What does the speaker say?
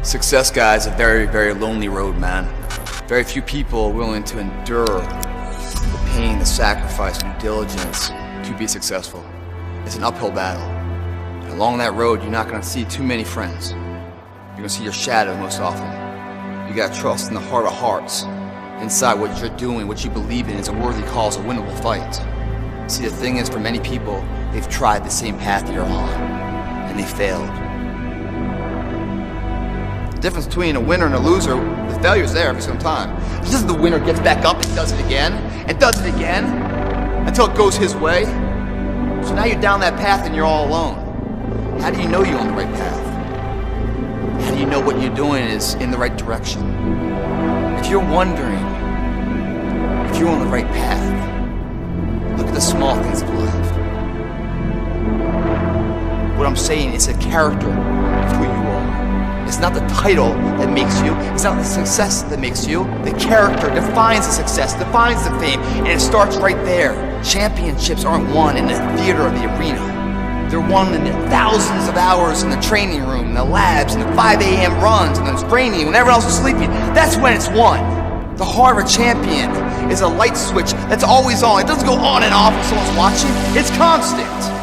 Success, guys, is a very, very lonely road, man. Very few people are willing to endure the pain, the sacrifice, and due diligence to be successful. It's an uphill battle. And along that road, you're not going to see too many friends. You're going to see your shadow most often. You got to trust in the heart of hearts. Inside what you're doing, what you believe in is a worthy cause, a winnable fight. See, the thing is, for many people, they've tried the same path you're on, and they failed. The difference between a winner and a loser, the failure's there every single time. It's just the winner gets back up and does it again, and does it again, until it goes his way. So now you're down that path and you're all alone. How do you know you're on the right path? How do you know what you're doing is in the right direction? If you're wondering if you're on the right path, look at the small things of life. What I'm saying is the character of who you are. It's not the title that makes you. It's not the success that makes you. The character defines the success, defines the fame, and it starts right there. Championships aren't won in the theater or the arena. They're won in the thousands of hours in the training room, in the labs, in the 5 a.m. runs, and the training when everyone else is sleeping. That's when it's won. The heart of a champion is a light switch that's always on. It doesn't go on and off when someone's watching. It's constant.